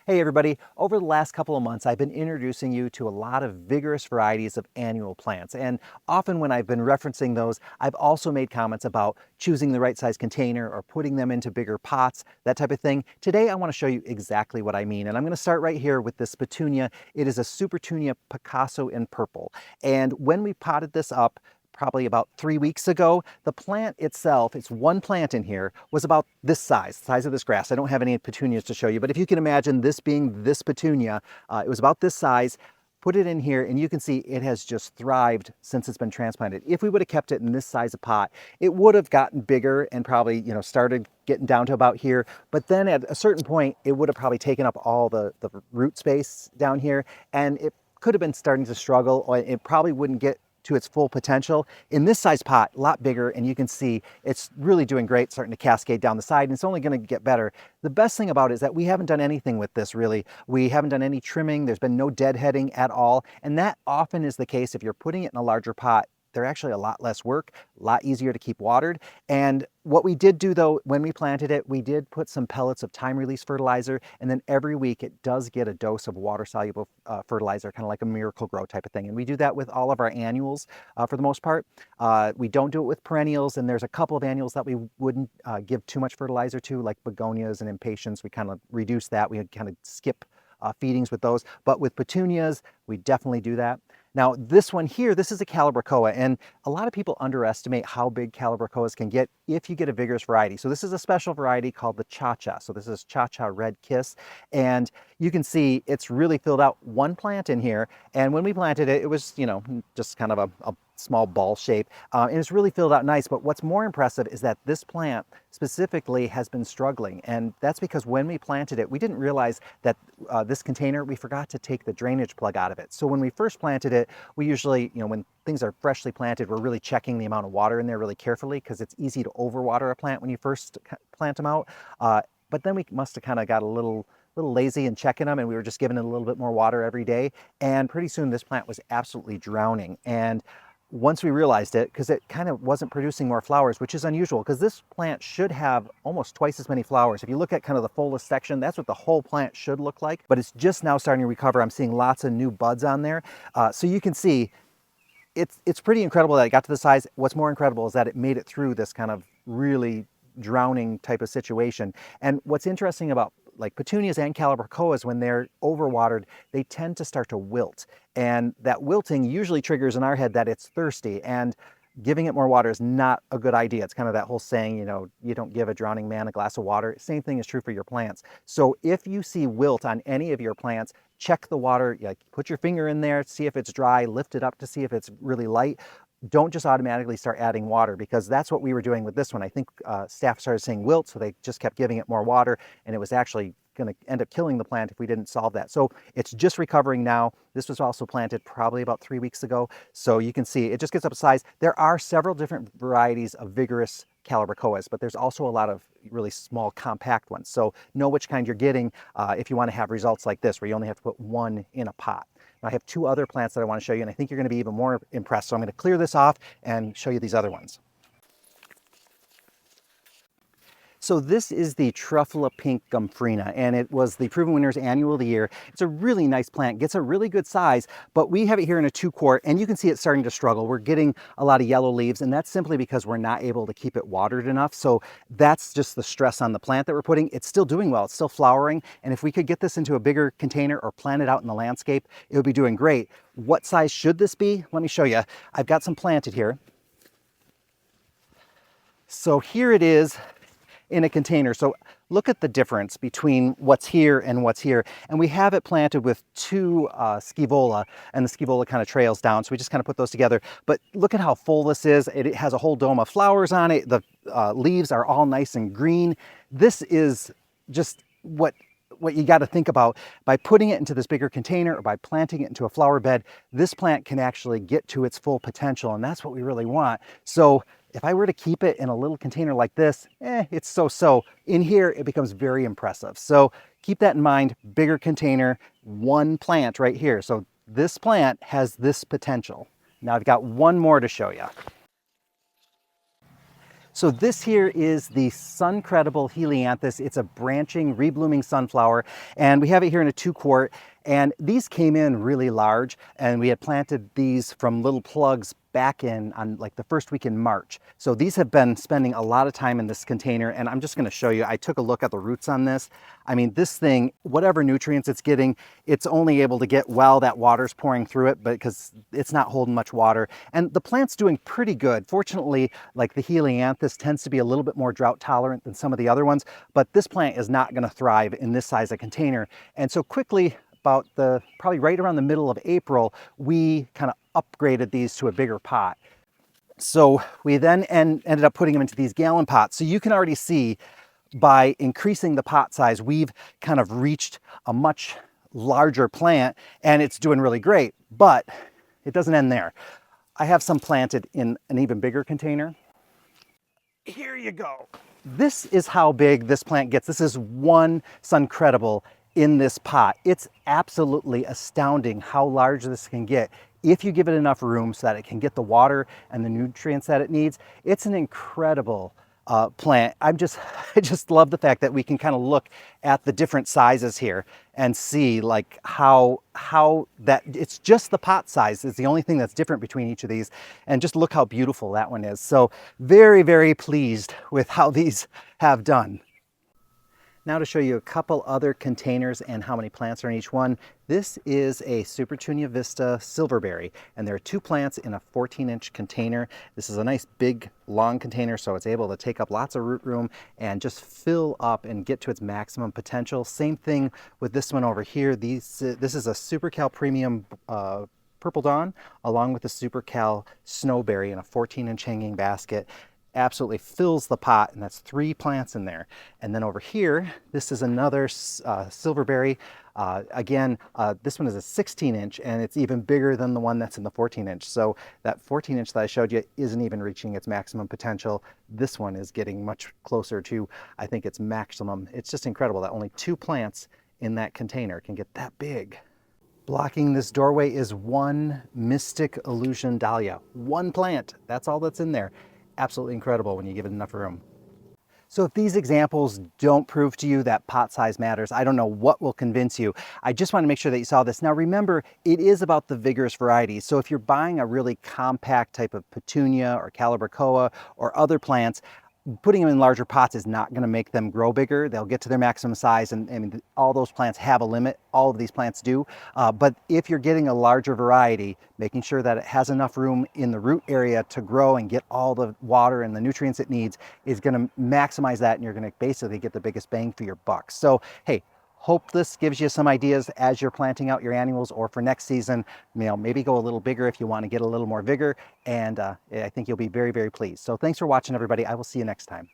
Hey everybody, over the last couple of months I've been introducing you to a lot of vigorous varieties of annual plants, and often when I've been referencing those I've also made comments about choosing the right size container or putting them into bigger pots, that type of thing. Today I want to show you exactly what I mean, and I'm going to start right here with this petunia. It is a Supertunia Picasso in purple, and when we potted this up probably about 3 weeks ago, the plant itself, it's one plant in here, was about this size, the size of this grass. I don't have any petunias to show you, but if you can imagine this being this petunia, it was about this size. Put it in here and you can see it has just thrived since it's been transplanted. If we would have kept it in this size of pot, it would have gotten bigger and probably, started getting down to about here. But then at a certain point, it would have probably taken up all the root space down here, and it could have been starting to struggle, or it probably wouldn't get to its full potential. In this size pot, a lot bigger, and you can see it's really doing great, starting to cascade down the side, and it's only going to get better. The best thing about it is that we haven't done anything with this really. We haven't done any trimming, there's been no deadheading at all, and that often is the case if you're putting it in a larger pot. They're actually a lot less work, a lot easier to keep watered. And what we did do though, when we planted it, we did put some pellets of time-release fertilizer, and then every week it does get a dose of water-soluble fertilizer, kind of like a Miracle-Gro type of thing. And we do that with all of our annuals for the most part. We don't do it with perennials, and there's a couple of annuals that we wouldn't give too much fertilizer to, like begonias and impatiens. We kind of reduce that. We kind of skip feedings with those. But with petunias, we definitely do that. Now this one here, this is a calibrachoa, and a lot of people underestimate how big calibrachoas can get if you get a vigorous variety. So this is a special variety called the Cha-Cha. So this is Cha-Cha Red Kiss, and you can see it's really filled out. One plant in here, and when we planted it, it was, just kind of a small ball shape, and it's really filled out nice. But what's more impressive is that this plant specifically has been struggling, and that's because when we planted it, we didn't realize that this container, we forgot to take the drainage plug out of it. So when we first planted it, we usually, when things are freshly planted, we're really checking the amount of water in there really carefully, because it's easy to overwater a plant when you first plant them out. But then we must have kind of got a little lazy in checking them, and we were just giving it a little bit more water every day, and pretty soon this plant was absolutely drowning. And once we realized it, because it kind of wasn't producing more flowers, which is unusual because this plant should have almost twice as many flowers. If you look at kind of the fullest section, that's what the whole plant should look like, but it's just now starting to recover. I'm seeing lots of new buds on there. So you can see it's pretty incredible that it got to the size. What's more incredible is that it made it through this kind of really drowning type of situation. And what's interesting about like petunias and calibrachoas, when they're overwatered, they tend to start to wilt. And that wilting usually triggers in our head that it's thirsty, and giving it more water is not a good idea. It's kind of that whole saying, you don't give a drowning man a glass of water. Same thing is true for your plants. So if you see wilt on any of your plants, check the water, put your finger in there, see if it's dry, lift it up to see if it's really light. Don't just automatically start adding water, because that's what we were doing with this one. I think staff started saying wilt, so they just kept giving it more water, and it was actually going to end up killing the plant if we didn't solve that. So it's just recovering now. This was also planted probably about 3 weeks ago. So you can see it just gets up to size. There are several different varieties of vigorous calibrachoas, but there's also a lot of really small compact ones. So know which kind you're getting if you want to have results like this, where you only have to put one in a pot. Now, I have two other plants that I want to show you, and I think you're going to be even more impressed. So I'm going to clear this off and show you these other ones. So this is the Truffula Pink Gumfrina, and it was the Proven Winners Annual of the Year. It's a really nice plant, gets a really good size, but we have it here in a 2-quart, and you can see it's starting to struggle. We're getting a lot of yellow leaves, and that's simply because we're not able to keep it watered enough. So that's just the stress on the plant that we're putting. It's still doing well, it's still flowering, and if we could get this into a bigger container or plant it out in the landscape, it would be doing great. What size should this be? Let me show you. I've got some planted here. So here it is in a container. So look at the difference between what's here and what's here. And we have it planted with two scaevola, and the scaevola kind of trails down. So we just kind of put those together. But look at how full this is. It has a whole dome of flowers on it. The leaves are all nice and green. This is just what you got to think about. By putting it into this bigger container or by planting it into a flower bed, this plant can actually get to its full potential, and that's what we really want. So if I were to keep it in a little container like this, it's so-so. In here, it becomes very impressive. So keep that in mind. Bigger container, one plant right here. So this plant has this potential. Now I've got one more to show you. So this here is the Suncredible Helianthus. It's a branching, reblooming sunflower, and we have it here in a 2-quart. And these came in really large, and we had planted these from little plugs back in on like the first week in March. So these have been spending a lot of time in this container, and I'm just going to show you. I took a look at the roots on this. I mean, this thing, whatever nutrients it's getting, it's only able to get while that water's pouring through it, but because it's not holding much water. And the plant's doing pretty good. Fortunately, like the Helianthus tends to be a little bit more drought tolerant than some of the other ones, but this plant is not going to thrive in this size of container. And so quickly, probably right around the middle of April, we kind of upgraded these to a bigger pot. So we then ended up putting them into these gallon pots. So you can already see by increasing the pot size, we've kind of reached a much larger plant, and it's doing really great, but it doesn't end there. I have some planted in an even bigger container. Here you go. This is how big this plant gets. This is one Suncredible in this pot. It's absolutely astounding how large this can get if you give it enough room so that it can get the water and the nutrients that it needs. It's an incredible plant. I just love the fact that we can kind of look at the different sizes here and see like how that it's just the pot size is the only thing that's different between each of these, and just look how beautiful that one is. So very, very pleased with how these have done. Now to show you a couple other containers and how many plants are in each one. This is a Supertunia Silverberry, and there are 2 plants in a 14-inch container. This is a nice big long container, so it's able to take up lots of root room and just fill up and get to its maximum potential. Same thing with this one over here. This is a SuperCal Premium Purple Dawn along with the SuperCal Snowberry in a 14-inch hanging basket. Absolutely fills the pot, and that's 3 plants in there. And then over here, this is another Silverberry. This one is a 16-inch, and it's even bigger than the one that's in the 14-inch. So that 14-inch that I showed you isn't even reaching its maximum potential. This one is getting much closer to, I think, its maximum. It's just incredible that only 2 plants in that container can get that big. Blocking this doorway is one Mystic Illusion Dahlia. 1 plant, that's all that's in there. Absolutely incredible when you give it enough room. So if these examples don't prove to you that pot size matters, I don't know what will convince you. I just want to make sure that you saw this. Now remember, it is about the vigorous varieties. So if you're buying a really compact type of petunia or calibrachoa or other plants, putting them in larger pots is not going to make them grow bigger. They'll get to their maximum size, and all those plants have a limit. All of these plants do. But if you're getting a larger variety, making sure that it has enough room in the root area to grow and get all the water and the nutrients it needs is going to maximize that, and you're going to basically get the biggest bang for your buck. So, hey, hope this gives you some ideas as you're planting out your annuals, or for next season, maybe go a little bigger if you want to get a little more vigor, and I think you'll be very, very pleased. So thanks for watching, everybody. I will see you next time.